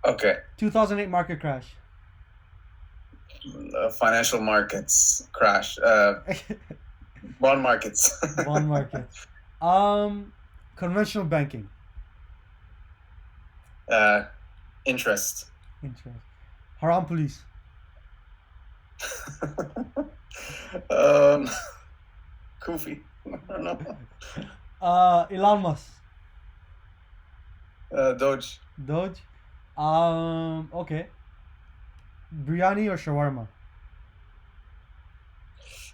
Okay. 2008 market crash. Financial markets crash. Bond markets. Bond market. Um, Conventional banking. uh, Interest. Interest. Haram police. um, Kofi. I don't know. Elon Musk. Doge. Doge. Okay. Biryani or shawarma?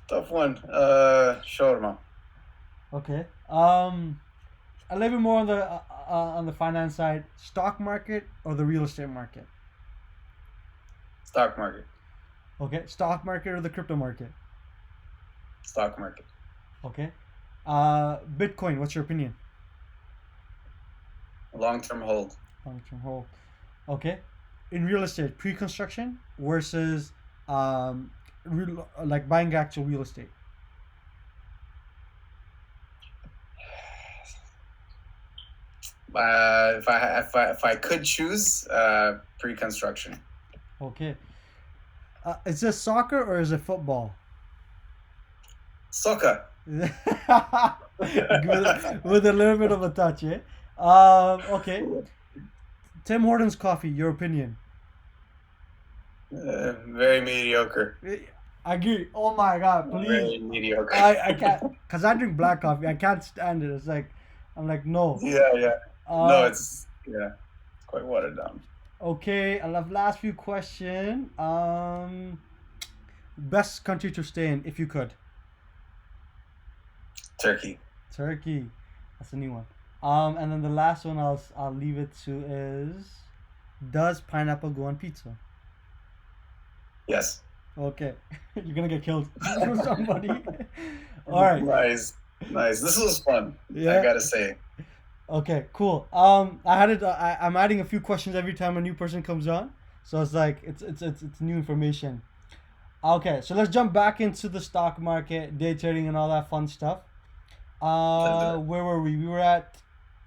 Tough one. Shawarma. Okay. A little bit more on the finance side. Stock market or the real estate market? Stock market. Okay. Stock market or the crypto market? Stock market. Okay. Bitcoin. What's your opinion? Long term hold. Long term hold. Okay. In real estate, pre-construction versus like buying actual real estate. If I could choose, pre-construction. Okay. Is this soccer or is it football? Soccer. with, with a little bit of a touch, eh? Okay. Tim Hortons coffee. Your opinion? Very mediocre. I agree. Oh my god! Please, Very mediocre. I can't, cause I drink black coffee. I can't stand it. It's like I'm like no. Yeah, yeah. No, Uh, it's quite watered down. okay. I love last few question. Best country to stay in if you could. Turkey. Turkey. That's a new one. And then the last one I'll leave it to is, does pineapple go on pizza? Yes. Okay, you're gonna get killed from somebody. All right. Nice, nice. This was fun. I Yeah. gotta say. Okay. Cool. I had it. I'm adding a few questions every time a new person comes on, so it's like it's new information. Okay, so let's jump back into the stock market, day trading, and all that fun stuff. Let's do it. Where were we? We were at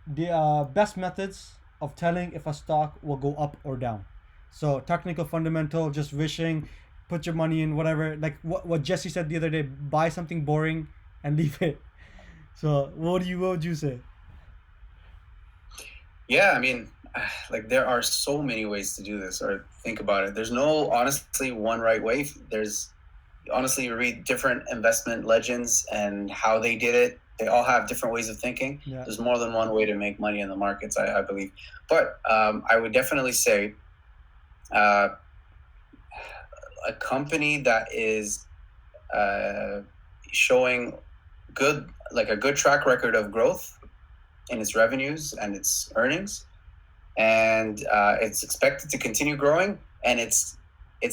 the best methods of telling if a stock will go up or down. So technical, fundamental, just wishing, put your money in whatever. Like what Jesse said the other day, buy something boring and leave it. So what would you say? Yeah, I mean, like there are so many ways to do this, or think about it. There's no honestly one right way. There's honestly, you read different investment legends and how they did it. They all have different ways of thinking. Yeah. There's more than one way to make money in the markets, I believe. But I would definitely say uh, a company that is uh, showing like a good track record of growth in its revenues and its earnings, and it's expected to continue growing, and it's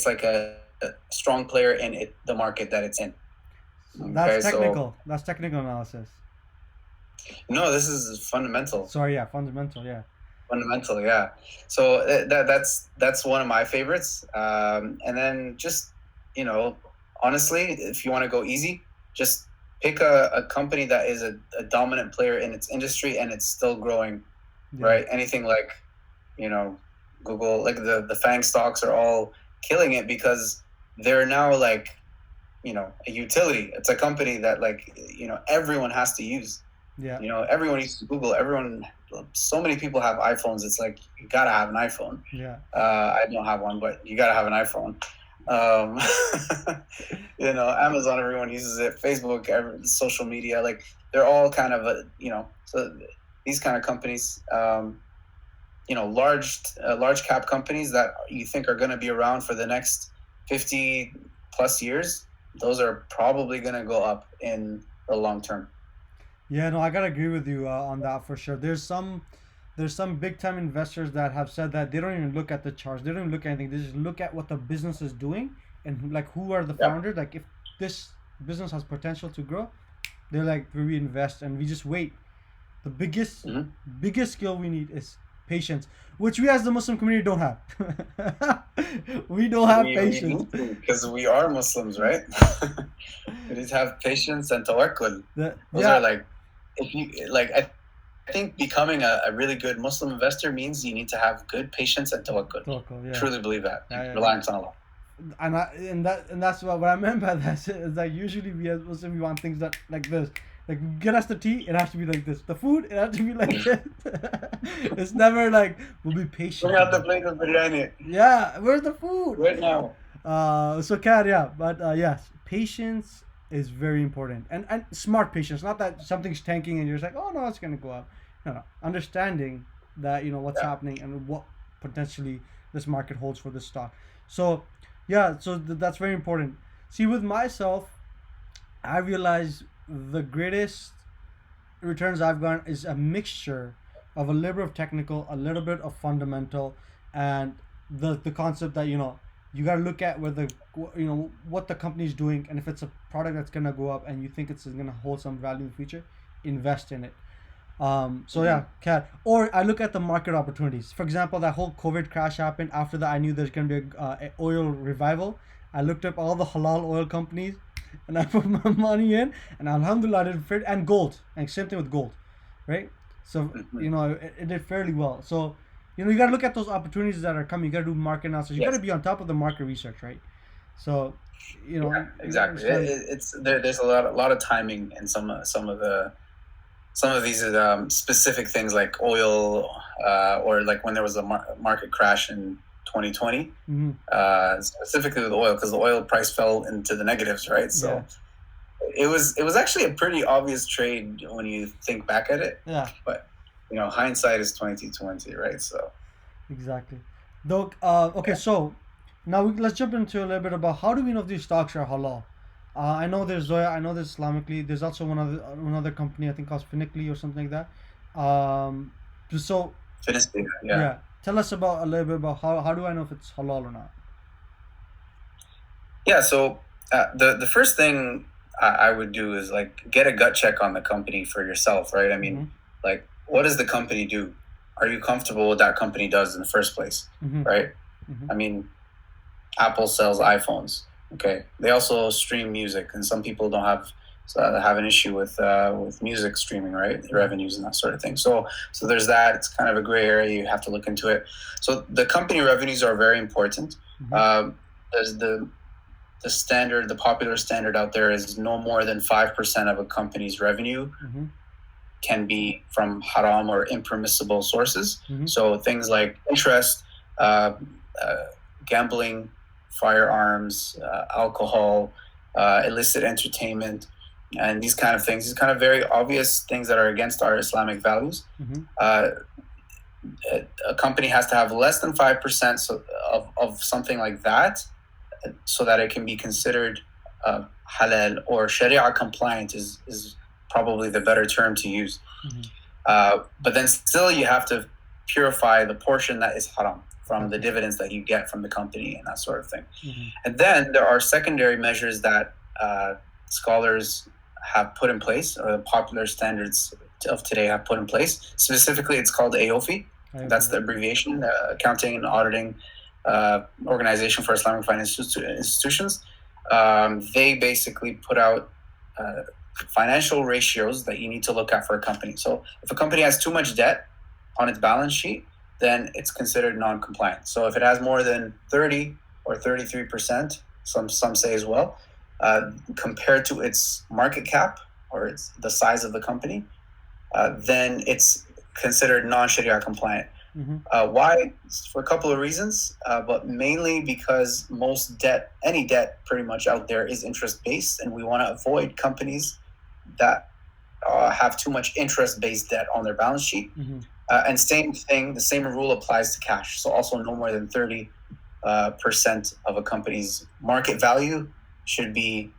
like a strong player in the market that it's in. That's Okay, so technical. That's technical analysis. no, this is fundamental. Sorry, yeah, fundamental, yeah. Fundamental, yeah. So that's one of my favorites. And then just honestly, if you want to go easy, just pick a company that is a dominant player in its industry and it's still growing, Yeah. right? Anything like you know Google, like the FANG stocks are all killing it because they're now like a utility. It's a company that everyone has to use. Yeah. Everyone uses Google. So many people have iPhones. It's like you gotta have an iPhone. Yeah. I don't have one, but you gotta have an iPhone. Um, Amazon. Everyone uses it. Facebook, social media. Like they're all kind of So these kind of companies, large cap companies that you think are going to be around for the next 50 plus years. Those are probably going to go up in the long term. Yeah, no, I gotta agree with you on that for sure. There's some big time investors that have said that they don't even look at the charts. They don't even look at anything. They just look at what the business is doing and like who are the Yep. founders. Like if this business has potential to grow, they're like we invest and we just wait. The biggest Mm-hmm. biggest skill we need is patience, which we as the Muslim community don't have. We don't have We patience. need to because we are Muslims, right? We need to have patience and tawakkul. Those are Yeah, like if you like. think becoming a really good Muslim investor means you need to have good patience and tawakkul. Tawakkul, yeah. Truly believe that. Yeah, yeah. Reliance on Allah. And that's what I meant by that is that usually we as Muslim we want things that like this. Like get us the tea, it has to be like this. The food, it has to be like this. It's never like we'll be patient. Bring out the plate of biryani. Yeah, where's the food? Right now. So Kat, yeah, but yes, patience is very important and smart patience. Not that something's tanking and you're just like, oh no, it's gonna go up. No, understanding that what's happening and what potentially this market holds for this stock. So yeah, so that's very important. See, with myself, I realize the greatest returns I've gotten is a mixture of a little bit of technical, a little bit of fundamental, and the concept that you got to look at whether what the company's doing, and if it's a product that's gonna go up and you think it's gonna hold some value in the future, invest in it. So yeah, Kat. Or I look at the market opportunities. For example, that whole COVID crash happened. After that, I knew there's gonna be a oil revival. I looked up all the halal oil companies, and I put my money in, and alhamdulillah, I did fair. And gold, and same thing with gold, right? So it did fairly well. So you got to look at those opportunities that are coming. You got to do market analysis. You got to be on top of the market research, right? So Yeah, exactly. It's there's a lot of timing in some of these specific things like oil, or like when there was a market crash in 2020, specifically with oil, because the oil price fell into the negatives, right? So it was actually a pretty obvious trade when you think back at it. Yeah. But hindsight is 2020, right? So exactly. Though, okay, so now let's jump into a little bit about how do we know if these stocks are halal. I know there's Zoya. I know there's Islamically. There's also one other company I think called Finically or something like that. So Finically, yeah. Tell us about a little bit about how do I know if it's halal or not? Yeah. So the first thing I would do is like get a gut check on the company for yourself, right? I mean, like what does the company do? Are you comfortable with what that company does in the first place, right? I mean, Apple sells iPhones. Okay, they also stream music, and some people don't have an issue with music streaming, right? Revenues and that sort of thing. So there's that. It's kind of a gray area. You have to look into it. So the company revenues are very important. There's the standard, the popular standard out there is no more than 5% of a company's revenue can be from haram or impermissible sources. So things like interest, gambling, firearms, alcohol, illicit entertainment, and these kind of things. These kind of very obvious things that are against our Islamic values. A company has to have less than 5% of something like that, so that it can be considered halal or sharia compliant is probably the better term to use. But then still you have to purify the portion that is haram from the dividends that you get from the company and that sort of thing. And then there are secondary measures that scholars have put in place, or the popular standards of today have put in place. Specifically, it's called AOFI. That's the abbreviation, Accounting and Auditing Organization for Islamic Financial Institutions. They basically put out financial ratios that you need to look at for a company. So if a company has too much debt on its balance sheet, then it's considered non-compliant. So if it has more than 30 or 33%, some say as well, compared to its market cap or the size of the company, then it's considered non-sharia compliant. Why? For a couple of reasons, but mainly because any debt pretty much out there is interest-based, and we want to avoid companies that have too much interest-based debt on their balance sheet. And same thing, the same rule applies to cash. So also no more than 30% of a company's market value should be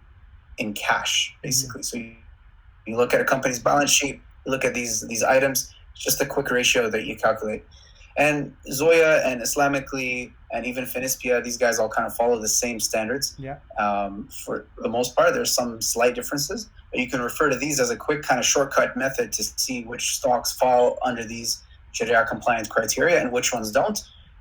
in cash, basically. So you look at a company's balance sheet, you look at these items, just a quick ratio that you calculate. And Zoya and Islamically and even Finispia, these guys all kind of follow the same standards. For the most part, there's some slight differences, but you can refer to these as a quick kind of shortcut method to see which stocks fall under these Sharia compliant criteria and which ones don't.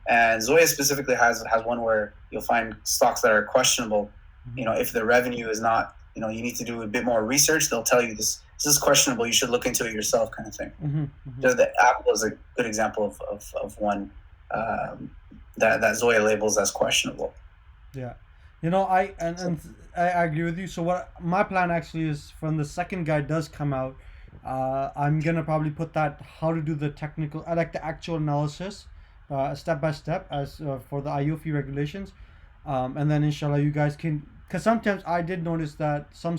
And Zoya specifically has one where you'll find stocks that are questionable. If the revenue is not, you need to do a bit more research. They'll tell you this this is questionable. You should look into it yourself, kind of thing. Mm-hmm. So the Apple is a good example of one that Zoya labels as questionable. Yeah, you know, I agree with you. So what my plan actually is, when the second guide does come out, I'm gonna probably put that how to do the technical, I like the actual analysis, step by step as for the IOFI regulations, and then inshallah you guys can. Because sometimes I did notice that some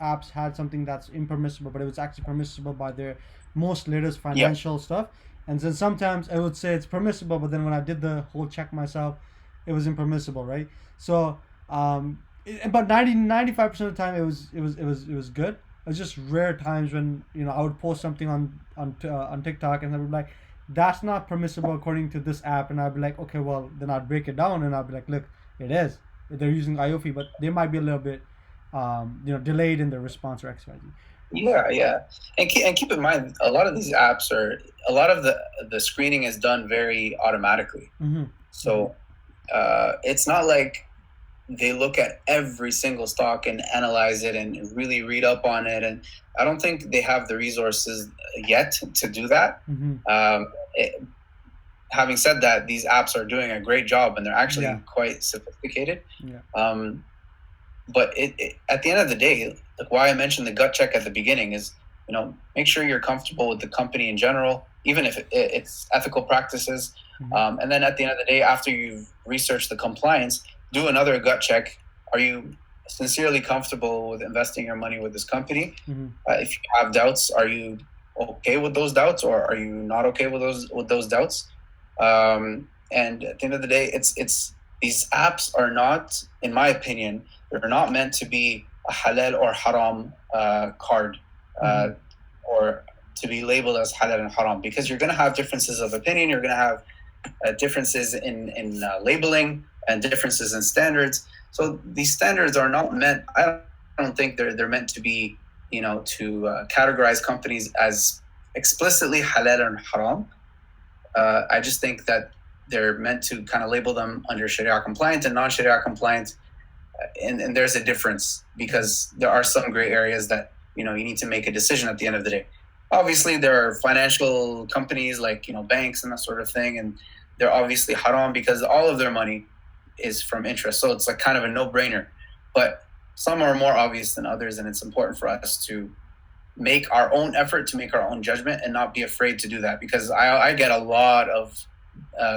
apps had something that's impermissible, but it was actually permissible by their most latest Yep. financial stuff. And then sometimes I would say it's permissible, but then when I did the whole check myself, it was impermissible, right? So, but 95% of the time it was good. It was just rare times when I would post something on TikTok and I would be like, that's not permissible according to this app, and I'd be like, okay, well then I'd break it down and I'd be like, look, it is. They're using IOFI, but they might be a little bit, delayed in their response or XYZ. Yeah, yeah, and keep in mind, a lot of these apps are a lot of the screening is done very automatically. Mm-hmm. So it's not like they look at every single stock and analyze it and really read up on it. And I don't think they have the resources yet to do that. Mm-hmm. Having said that, these apps are doing a great job and they're actually quite sophisticated. Yeah. But at the end of the day, like why I mentioned the gut check at the beginning is, make sure you're comfortable with the company in general, even if it's ethical practices. Mm-hmm. And then at the end of the day, after you've researched the compliance, do another gut check. Are you sincerely comfortable with investing your money with this company? Mm-hmm. If you have doubts, are you okay with those doubts, or are you not okay with those doubts? And at the end of the day, it's these apps are not, in my opinion, they're not meant to be a halal or haram card, or to be labeled as halal and haram, because you're going to have differences of opinion. You're going to have differences in labeling and differences in standards. So these standards are not meant. I don't think they're meant to be, to categorize companies as explicitly halal and haram. I just think that they're meant to kind of label them under sharia compliant and non-sharia compliant, and there's a difference because there are some gray areas that you need to make a decision at the end of the day. Obviously, there are financial companies like banks and that sort of thing, and they're obviously haram because all of their money is from interest. So it's like kind of a no-brainer. But some are more obvious than others, and it's important for us to make our own effort to make our own judgment and not be afraid to do that, because I get a lot of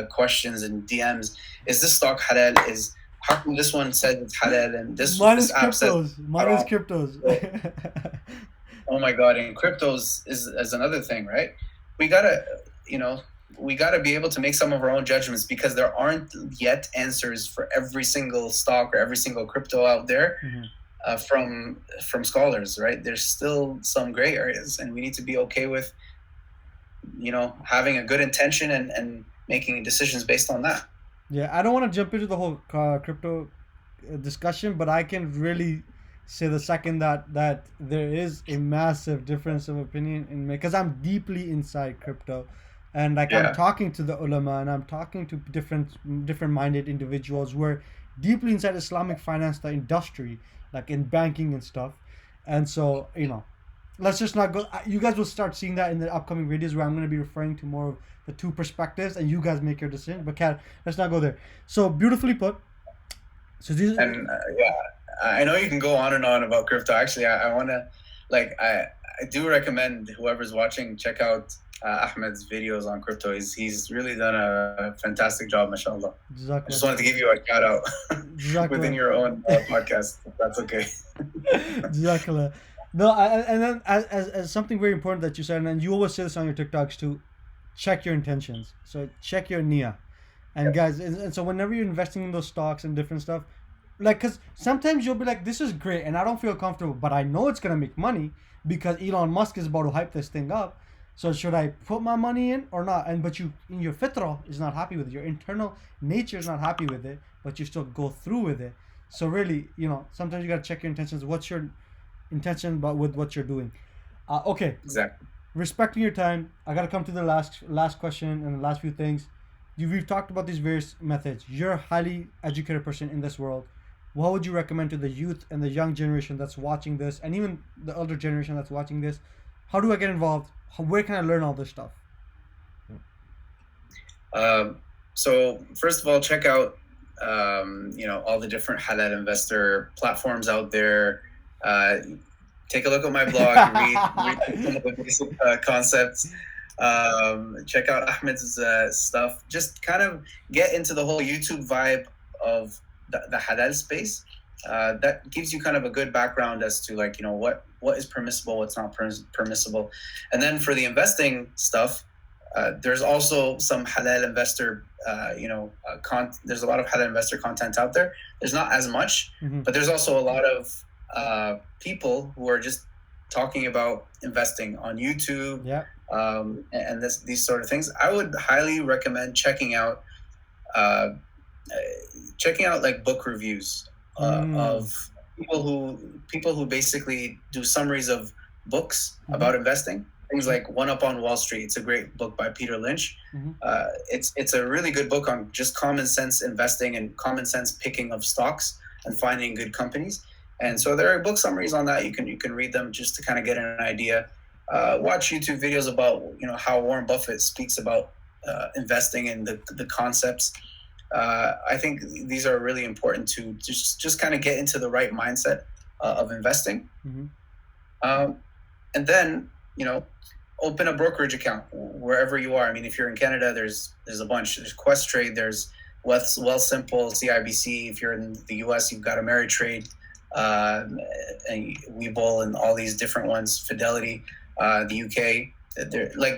questions and DMs. Is this stock halal? How come this one said it's halal and this app says minus cryptos? Oh my god! And cryptos is another thing, right? We gotta be able to make some of our own judgments, because there aren't yet answers for every single stock or every single crypto out there. Mm-hmm. From scholars, right? There's still some gray areas, and we need to be okay with having a good intention and making decisions based on that. Yeah, I don't want to jump into the whole crypto discussion, but I can really say the second that there is a massive difference of opinion in me, because I'm deeply inside crypto, and I'm talking to the ulama and I'm talking to different minded individuals who are deeply inside Islamic finance, the industry, like in banking and stuff. And so let's just not go. You guys will start seeing that in the upcoming videos where I'm going to be referring to more of the two perspectives, and you guys make your decision. But let's not go there. So beautifully put. So these I know you can go on and on about crypto. Actually, I want to, I do recommend whoever's watching, check out Ahmed's videos on crypto. He's really done a fantastic job, mashallah. Jazakallah. I just wanted to give you a shout out within your own podcast, if that's okay. Jazakallah. No, and then as something very important that you said, and you always say this on your TikToks too, check your intentions. So check your niyyah. And guys, and so whenever you're investing in those stocks and different stuff, because sometimes you'll be like, this is great and I don't feel comfortable, but I know it's going to make money because Elon Musk is about to hype this thing up. So should I put my money in or not? But your fitrah is not happy with it. Your internal nature is not happy with it, but you still go through with it. So really, sometimes you got to check your intentions. What's your intention but with what you're doing? Okay. Exactly. Respecting your time, I got to come to the last question and the last few things. We've talked about these various methods. You're a highly educated person in this world. what would you recommend to the youth and the young generation that's watching this, and even the older generation that's watching this? How do I get involved? Where can I learn all this stuff? So first of all, check out all the different halal investor platforms out there. Take a look at my blog, read some of the basic concepts. Check out Ahmed's stuff. Just kind of get into the whole YouTube vibe of the halal space. That gives you kind of a good background as to what is permissible, what's not permissible. And then for the investing stuff, there's also some halal investor there's a lot of halal investor content out there. There's not as much, but there's also a lot of people who are just talking about investing on YouTube, and these sort of things. I would highly recommend checking out like book reviews of people who basically do summaries of books about investing. Things like One Up on Wall Street. It's a great book by Peter Lynch. It's a really good book on just common sense investing and common sense picking of stocks and finding good companies. And so there are book summaries on that. You can read them just to kind of get an idea. Watch YouTube videos about how Warren Buffett speaks about investing and the concepts. I think these are really important to just kind of get into the right mindset of investing. And then open a brokerage account wherever you are. I mean, if you're in Canada, there's a bunch. There's Questrade, there's Wealthsimple, CIBC. If you're in the US, you've got Ameritrade, and Webull, and all these different ones. Fidelity, the UK.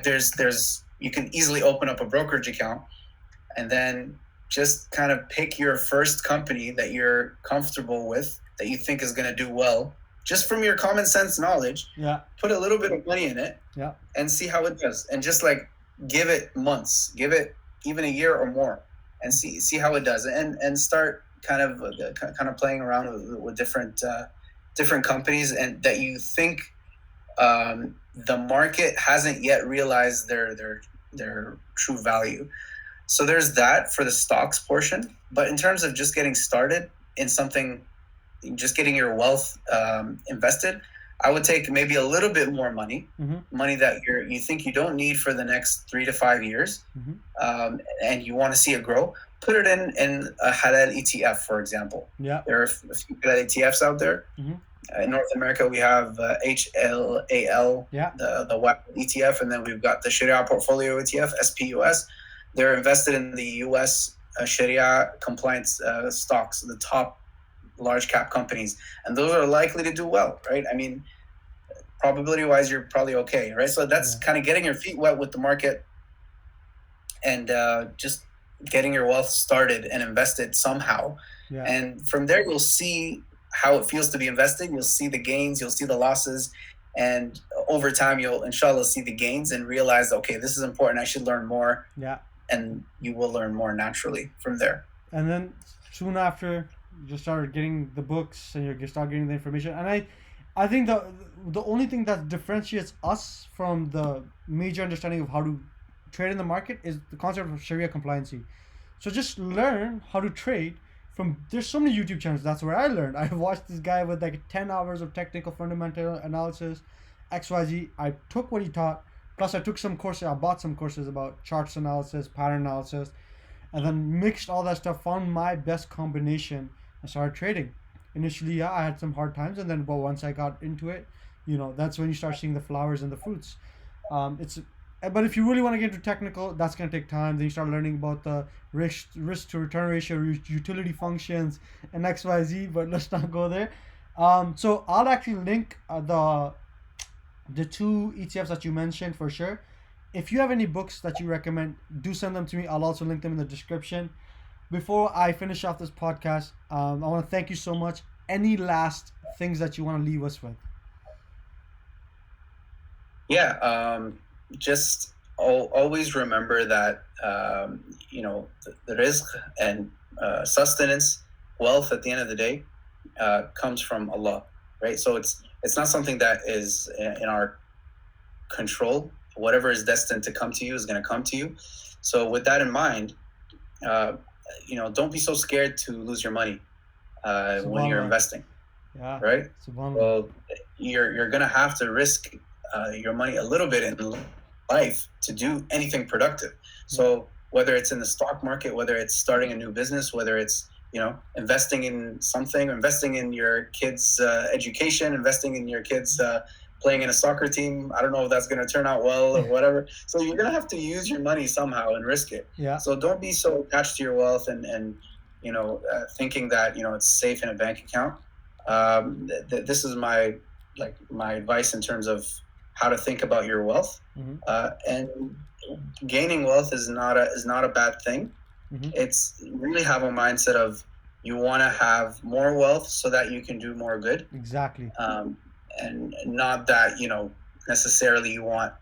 There's you can easily open up a brokerage account, and then just kind of pick your first company that you're comfortable with, that you think is going to do well. Just from your common sense knowledge, put a little bit of money in it, and see how it does. And just give it months, give it even a year or more, and see how it does. And start kind of playing around with different companies, and that you think the market hasn't yet realized their true value. So there's that for the stocks portion. But in terms of just getting started in something, just getting your wealth invested, I would take maybe a little bit more money that you think you don't need for the next 3 to 5 years, and you want to see it grow. Put it in a halal ETF, for example. There are a few halal ETFs out there. In North America, we have HLAL, the WAP ETF, and then we've got the Sharia Portfolio ETF, SPUS. They're invested in the U.S. Sharia compliance stocks, the top large cap companies, and those are likely to do well, right? I mean, probability wise, you're probably okay, right? So that's kind of getting your feet wet with the market, and just getting your wealth started and invested somehow. And from there, you'll see how it feels to be invested. You'll see the gains, you'll see the losses, and over time, you'll inshallah see the gains and realize, okay, this is important, I should learn more. And you will learn more naturally from there. And then soon after, you just start getting the books, and you start getting the information. And I think the only thing that differentiates us from the major understanding of how to trade in the market is the concept of Sharia compliancy. So just learn how to trade there's so many YouTube channels. That's where I learned. I watched this guy with 10 hours of technical fundamental analysis, XYZ. I took what he taught, plus I took some courses. I bought some courses about charts analysis, pattern analysis, and then mixed all that stuff, found my best combination, and started trading. Initially, I had some hard times, and then once I got into it, that's when you start seeing the flowers and the fruits. But if you really want to get into technical, that's going to take time. Then you start learning about the risk to return ratio, utility functions, and XYZ, but let's not go there. So I'll actually link the 2 ETFs that you mentioned for sure. If you have any books that you recommend, do send them to me. I'll also link them in the description. Before I finish off this podcast, I want to thank you so much. Any last things that you want to leave us with? Just always remember that the rizq and sustenance, wealth at the end of the day comes from Allah, right? So it's not something that is in our control. Whatever is destined to come to you is going to come to you. So with that in mind, don't be so scared to lose your money. when you're Subhanallah. investing, Yeah. right? Subhanallah. Well, you're gonna have to risk your money a little bit in life to do anything productive. So whether it's in the stock market, whether it's starting a new business, whether it's investing in something, investing in your kids' education, investing in your kids' playing in a soccer team. I don't know if that's going to turn out well or whatever. So you're going to have to use your money somehow and risk it. Yeah. So don't be so attached to your wealth and thinking that it's safe in a bank account. This is my advice in terms of how to think about your wealth. And gaining wealth is not a bad thing. It's really have a mindset of you want to have more wealth so that you can do more good. Exactly. And not that necessarily you want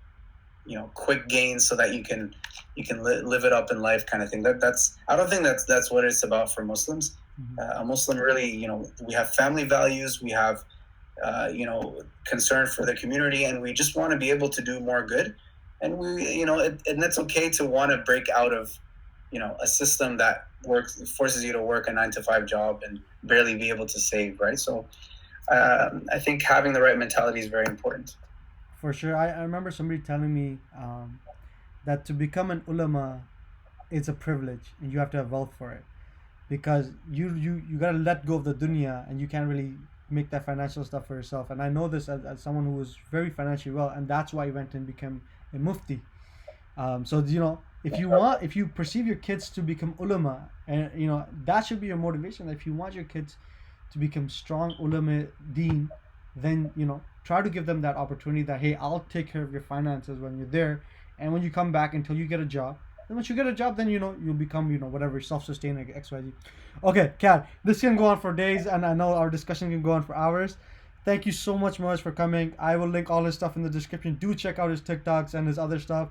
quick gains so that you can live it up in life, kind of thing. That's I don't think that's what it's about for Muslims. A Muslim really, we have family values, we have concern for the community, and we just want to be able to do more good. And we, and that's okay to want to break out of a system that forces you to work a 9-to-5 job and barely be able to save, right? So I think having the right mentality is very important. For sure. I remember somebody telling me that to become an ulama, it's a privilege and you have to have wealth for it, because you gotta let go of the dunya and you can't really make that financial stuff for yourself. And I know this as someone who was very financially well, and that's why I went and became a mufti. So if you perceive your kids to become ulama, and that should be your motivation. If you want your kids to become strong ulama deen, then try to give them that opportunity that, hey, I'll take care of your finances when you're there, and when you come back until you get a job. And once you get a job, then you'll become whatever, self-sustaining, XYZ. Okay, Kat, this can go on for days, and I know our discussion can go on for hours. Thank you so much, Moez, for coming. I will link all his stuff in the description. Do check out his TikToks and his other stuff.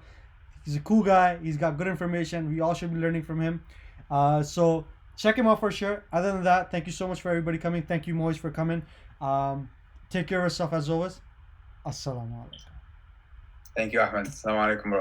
He's a cool guy. He's got good information. We all should be learning from him. So check him out for sure. Other than that, thank you so much for everybody coming. Thank you, Moez, for coming. Take care of yourself as always. Assalamu alaikum. Thank you, Ahmed. Assalamu alaikum, bro.